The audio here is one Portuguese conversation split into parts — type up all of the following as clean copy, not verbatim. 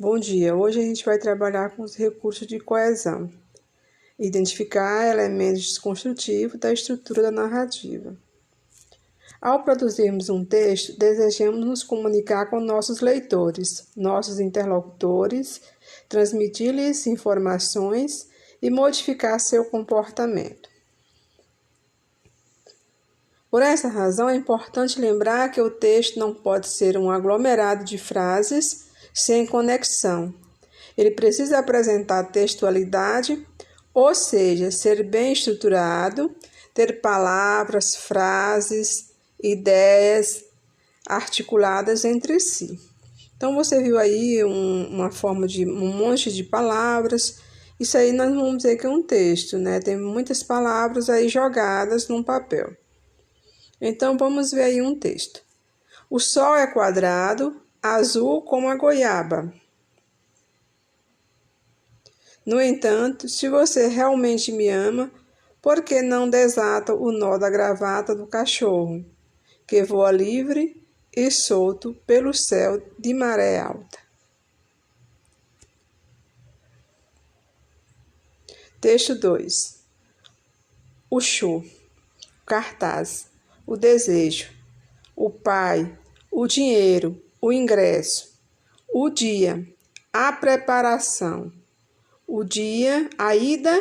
Bom dia, hoje a gente vai trabalhar com os recursos de coesão, identificar elementos desconstrutivos da estrutura da narrativa. Ao produzirmos um texto, desejamos nos comunicar com nossos leitores, nossos interlocutores, transmitir-lhes informações e modificar seu comportamento. Por essa razão, é importante lembrar que o texto não pode ser um aglomerado de frases sem conexão. Ele precisa apresentar textualidade, ou seja, ser bem estruturado, ter palavras, frases, ideias articuladas entre si. Então, você viu aí uma forma de um monte de palavras. Isso aí nós vamos dizer que é um texto, né? Tem muitas palavras aí jogadas num papel. Então, vamos ver aí um texto. O sol é quadrado, azul como a goiaba. No entanto, se você realmente me ama, por que não desata o nó da gravata do cachorro, que voa livre e solto pelo céu de maré alta? Texto 2. O show, o cartaz, o desejo, o pai, o dinheiro, o ingresso, o dia, a preparação, o dia, a ida,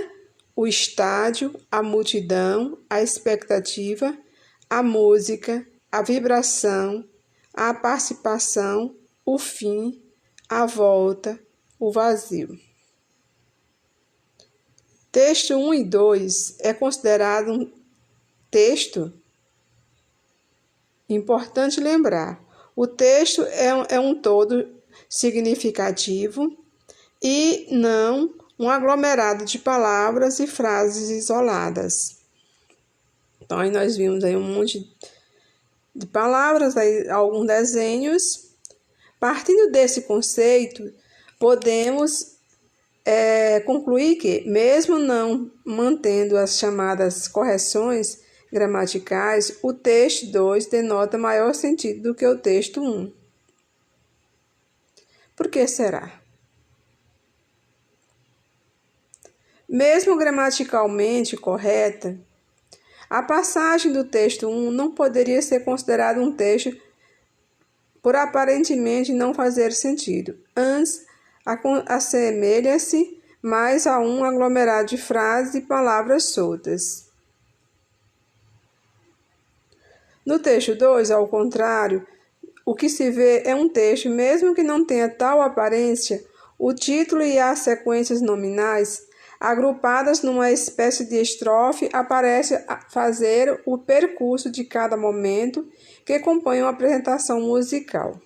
o estádio, a multidão, a expectativa, a música, a vibração, a participação, o fim, a volta, o vazio. Texto 1 e 2 é considerado um texto. Importante lembrar, o texto é um todo significativo e não um aglomerado de palavras e frases isoladas. Então, aí nós vimos aí um monte de palavras, aí alguns desenhos. Partindo desse conceito, podemos concluir que, mesmo não mantendo as chamadas correções gramaticais, o texto 2 denota maior sentido do que o texto 1. Por que será? Mesmo gramaticalmente correta, a passagem do texto 1 não poderia ser considerada um texto por aparentemente não fazer sentido. Antes, assemelha-se mais a um aglomerado de frases e palavras soltas. No texto 2, ao contrário, o que se vê é um texto, mesmo que não tenha tal aparência, o título e as sequências nominais, agrupadas numa espécie de estrofe, aparecem a fazer o percurso de cada momento que compõe uma apresentação musical.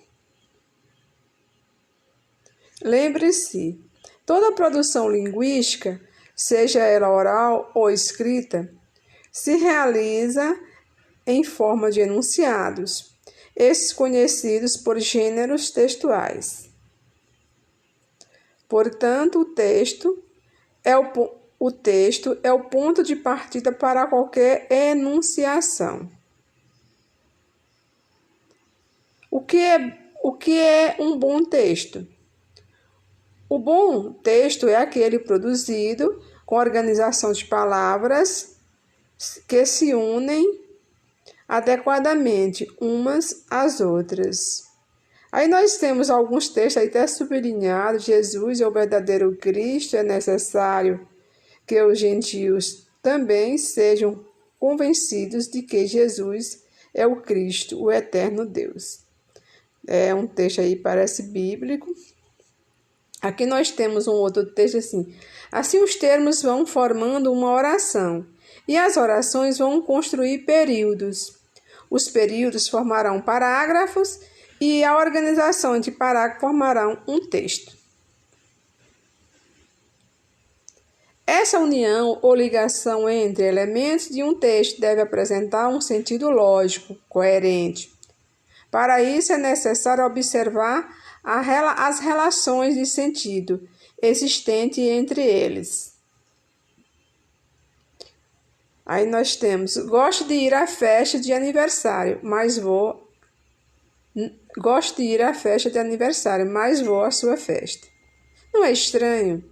Lembre-se, toda produção linguística, seja ela oral ou escrita, se realiza em forma de enunciados, esses conhecidos por gêneros textuais. Portanto, o texto é o ponto de partida para qualquer enunciação. O que é um bom texto? O bom texto é aquele produzido com organização de palavras que se unem adequadamente umas às outras. Aí nós temos alguns textos aí até sublinhados. Jesus é o verdadeiro Cristo, é necessário que os gentios também sejam convencidos de que Jesus é o Cristo, o eterno Deus. É um texto aí, parece bíblico. Aqui nós temos um outro texto assim. Assim os termos vão formando uma oração, e as orações vão construir períodos. Os períodos formarão parágrafos, e a organização de parágrafos formarão um texto. Essa união ou ligação entre elementos de um texto deve apresentar um sentido lógico, coerente. Para isso é necessário observar as relações de sentido existentes entre eles. Aí nós temos, gosto de ir à festa de aniversário, mas vou Gosto de ir à festa de aniversário, mas vou à sua festa. Não é estranho?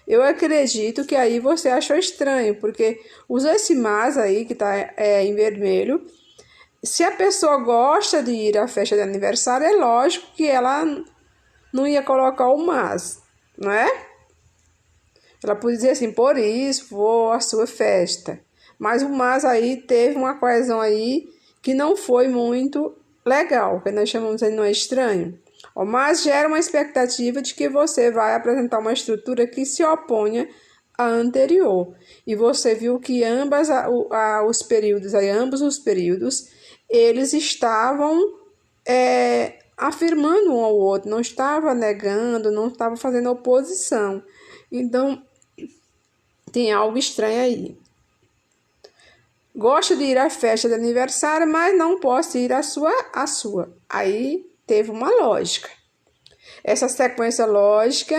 Eu acredito que aí você achou estranho, porque usa esse mas aí, que está em vermelho. Se a pessoa gosta de ir à festa de aniversário, é lógico que ela não ia colocar o mas, não é? Ela podia dizer assim, por isso vou à sua festa. Mas o mas aí teve uma coesão aí que não foi muito legal, que nós chamamos de não é estranho. O mas gera uma expectativa de que você vai apresentar uma estrutura que se oponha à anterior. E você viu que ambos os períodos, eles estavam afirmando um ao outro, não estava negando, não estava fazendo oposição. Então, tem algo estranho aí. Gosto de ir à festa de aniversário, mas não posso ir à sua. Aí teve uma lógica. Essa sequência lógica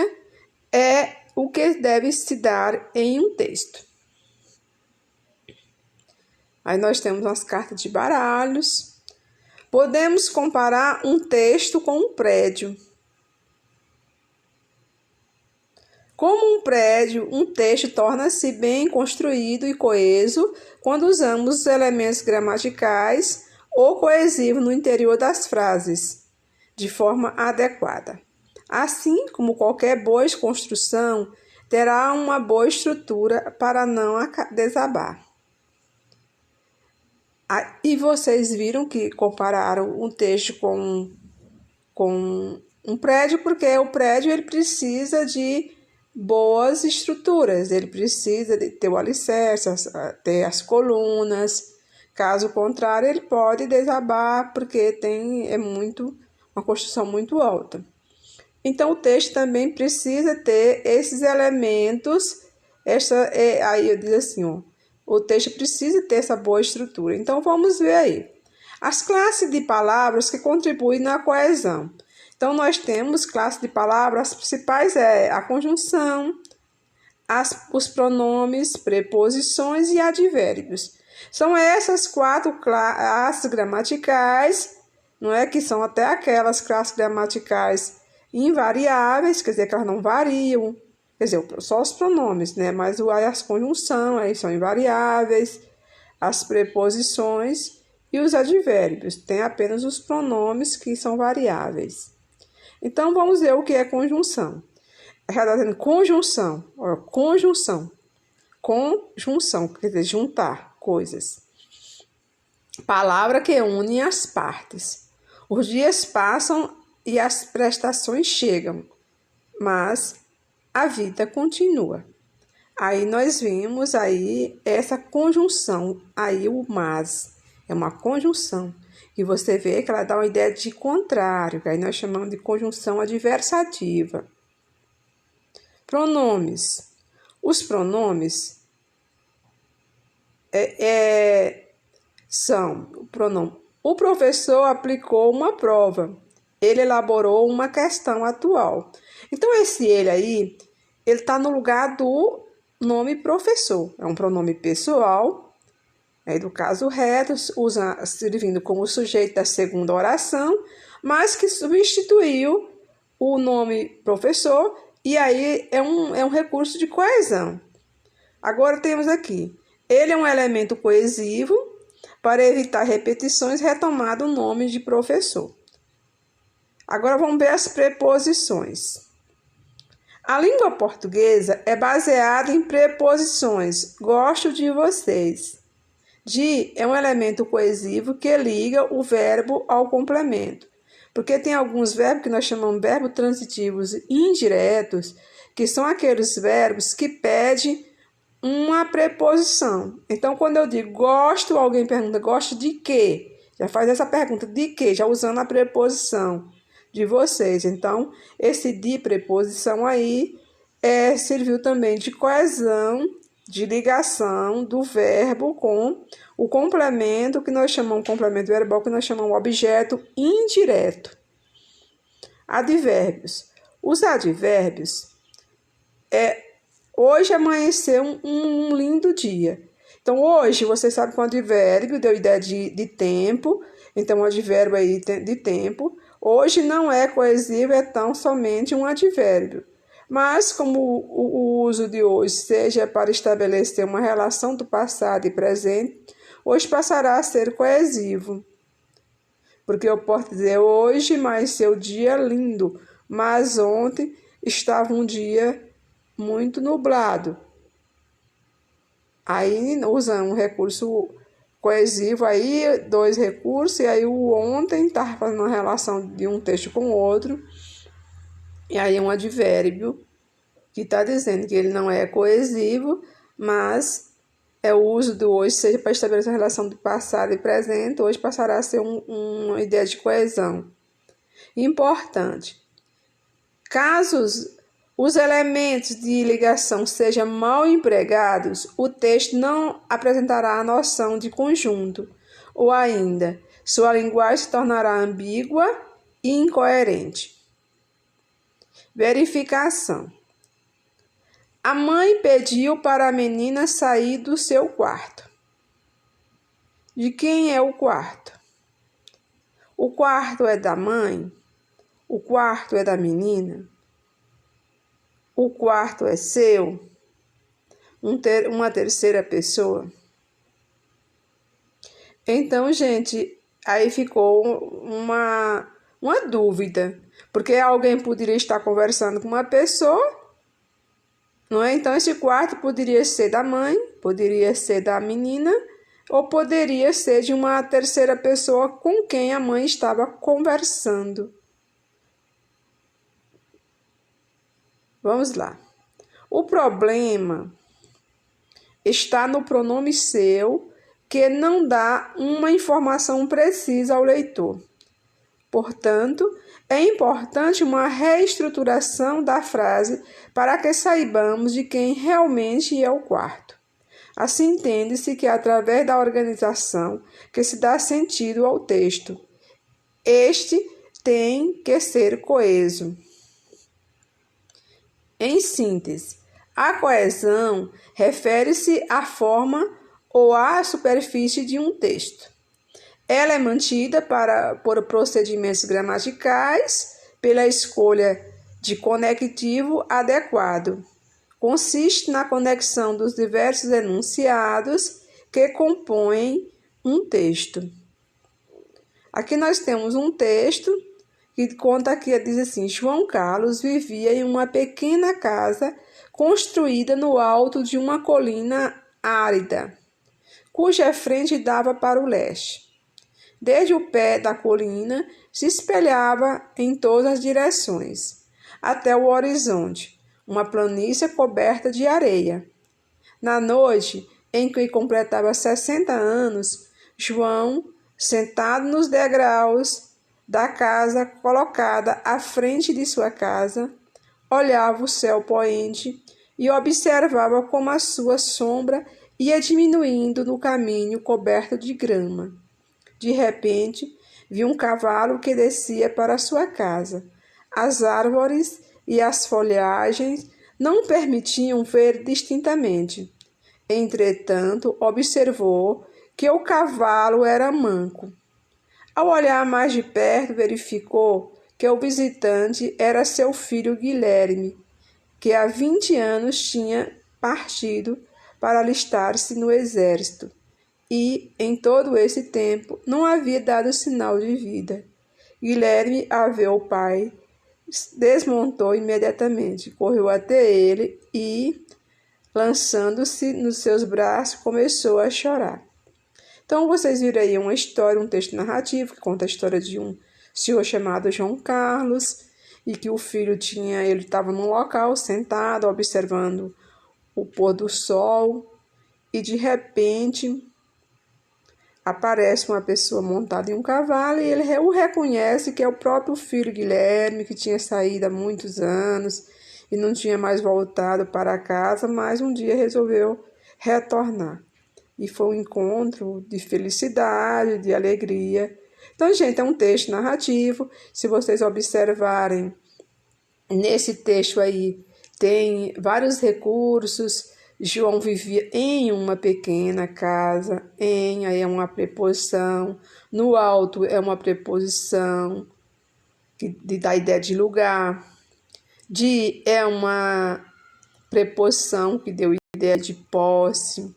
é o que deve se dar em um texto. Aí nós temos as cartas de baralhos. Podemos comparar um texto com um prédio. Como um prédio, um texto torna-se bem construído e coeso quando usamos os elementos gramaticais ou coesivos no interior das frases, de forma adequada. Assim como qualquer boa construção, terá uma boa estrutura para não desabar. E vocês viram que compararam um texto com um prédio, porque o prédio ele precisa de boas estruturas, ele precisa de ter o alicerce, ter as colunas. Caso contrário, ele pode desabar, porque uma construção muito alta. Então, o texto também precisa ter esses elementos. Aí eu digo assim, ó, o texto precisa ter essa boa estrutura. Então, vamos ver aí. As classes de palavras que contribuem na coesão. Então, nós temos classe de palavras, as principais a conjunção, os pronomes, preposições e advérbios. São essas 4 classes gramaticais, não é? Que são até aquelas classes gramaticais invariáveis, quer dizer, que elas não variam, quer dizer, só os pronomes, né? Mas as conjunções aí são invariáveis, as preposições e os advérbios. Tem apenas os pronomes que são variáveis. Então, vamos ver o que é conjunção. Está dizendo conjunção, conjunção, quer dizer, juntar coisas. Palavra que une as partes. Os dias passam e as prestações chegam, mas a vida continua. Aí nós vimos aí essa conjunção, aí o mas é uma conjunção. E você vê que ela dá uma ideia de contrário, que aí nós chamamos de conjunção adversativa. Pronomes. Os pronomes são o pronome. O professor aplicou uma prova. Ele elaborou uma questão atual. Então, esse ele aí, ele está no lugar do nome professor. É um pronome pessoal, do caso reto, servindo como sujeito da segunda oração, mas que substituiu o nome professor, e aí é um recurso de coesão. Agora temos aqui, ele é um elemento coesivo, para evitar repetições, retomado o nome de professor. Agora vamos ver as preposições. A língua portuguesa é baseada em preposições. Gosto de vocês. De é um elemento coesivo que liga o verbo ao complemento. Porque tem alguns verbos que nós chamamos de verbos transitivos indiretos, que são aqueles verbos que pedem uma preposição. Então, quando eu digo gosto, alguém pergunta, gosto de quê? Já faz essa pergunta, de quê? Já usando a preposição de vocês. Então, esse de preposição aí serviu também de coesão, de ligação do verbo com o complemento, que nós chamamos complemento verbal, que nós chamamos objeto indireto. Advérbios. Os advérbios hoje amanheceu um lindo dia. Então, hoje, você sabe que o advérbio deu ideia de tempo. Então, o advérbio aí de tempo. Hoje não é coesivo, é tão somente um advérbio. Mas como o uso de hoje seja para estabelecer uma relação do passado e presente, hoje passará a ser coesivo. Porque eu posso dizer hoje, mas seu dia é lindo, mas ontem estava um dia muito nublado. Aí usa um recurso coesivo, aí dois recursos, e aí o ontem está fazendo uma relação de um texto com o outro, e aí um advérbio que está dizendo que ele não é coesivo, mas é o uso do hoje, seja para estabelecer a relação do passado e presente, hoje passará a ser uma ideia de coesão. Importante. Casos os elementos de ligação sejam mal empregados, o texto não apresentará a noção de conjunto, ou ainda, sua linguagem se tornará ambígua e incoerente. Verificação. A mãe pediu para a menina sair do seu quarto. De quem é o quarto? O quarto é da mãe? O quarto é da menina? O quarto é seu? Uma terceira pessoa? Então, gente, aí ficou uma dúvida, porque alguém poderia estar conversando com uma pessoa, não é? Então, esse quarto poderia ser da mãe, poderia ser da menina, ou poderia ser de uma terceira pessoa com quem a mãe estava conversando. Vamos lá. O problema está no pronome seu, que não dá uma informação precisa ao leitor. Portanto, é importante uma reestruturação da frase para que saibamos de quem realmente é o quarto. Assim, entende-se que é através da organização que se dá sentido ao texto. Este tem que ser coeso. Em síntese, a coesão refere-se à forma ou à superfície de um texto. Ela é mantida por procedimentos gramaticais, pela escolha de conectivo adequado. Consiste na conexão dos diversos enunciados que compõem um texto. Aqui nós temos um texto que conta aqui, diz assim: João Carlos vivia em uma pequena casa construída no alto de uma colina árida, cuja frente dava para o leste. Desde o pé da colina se espelhava em todas as direções, até o horizonte, uma planície coberta de areia. Na noite em que completava 60 anos, João, sentado nos degraus da casa colocada à frente de sua casa, olhava o céu poente e observava como a sua sombra ia diminuindo no caminho coberto de grama. De repente, viu um cavalo que descia para sua casa. As árvores e as folhagens não permitiam ver distintamente. Entretanto, observou que o cavalo era manco. Ao olhar mais de perto, verificou que o visitante era seu filho Guilherme, que há 20 anos tinha partido para alistar-se no exército e, em todo esse tempo, não havia dado sinal de vida. Guilherme, ao ver o pai, desmontou imediatamente, correu até ele e, lançando-se nos seus braços, começou a chorar. Então, vocês viram aí uma história, um texto narrativo que conta a história de um senhor chamado João Carlos e que o filho ele estava num local sentado, observando o pôr do sol e, de repente, aparece uma pessoa montada em um cavalo e ele o reconhece que é o próprio filho Guilherme, que tinha saído há muitos anos e não tinha mais voltado para casa, mas um dia resolveu retornar. E foi um encontro de felicidade, de alegria. Então, gente, é um texto narrativo. Se vocês observarem, nesse texto aí tem vários recursos. João vivia em uma pequena casa, aí é uma preposição. No alto é uma preposição. que dá a ideia de lugar. De é uma preposição que deu ideia de posse.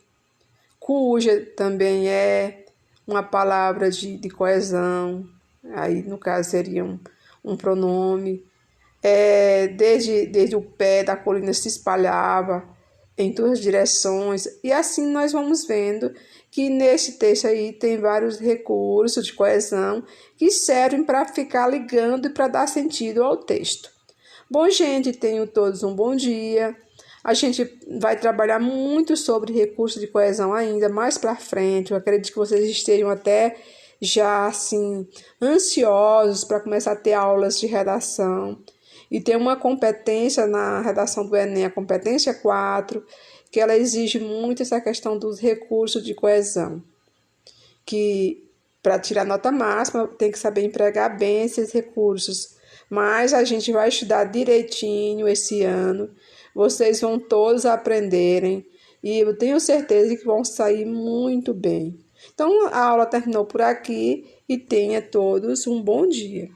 Cuja também é uma palavra de coesão, aí no caso seria um pronome. Desde o pé da colina se espalhava em todas as direções, e assim nós vamos vendo que nesse texto aí tem vários recursos de coesão que servem para ficar ligando e para dar sentido ao texto. Bom, gente, tenham todos um bom dia. A gente vai trabalhar muito sobre recursos de coesão ainda mais para frente. Eu acredito que vocês estejam até já assim ansiosos para começar a ter aulas de redação. E tem uma competência na redação do Enem, a competência 4, que ela exige muito essa questão dos recursos de coesão. Que para tirar nota máxima tem que saber empregar bem esses recursos. Mas a gente vai estudar direitinho esse ano. Vocês vão todos aprenderem e eu tenho certeza que vão sair muito bem. Então, a aula terminou por aqui e tenha todos um bom dia.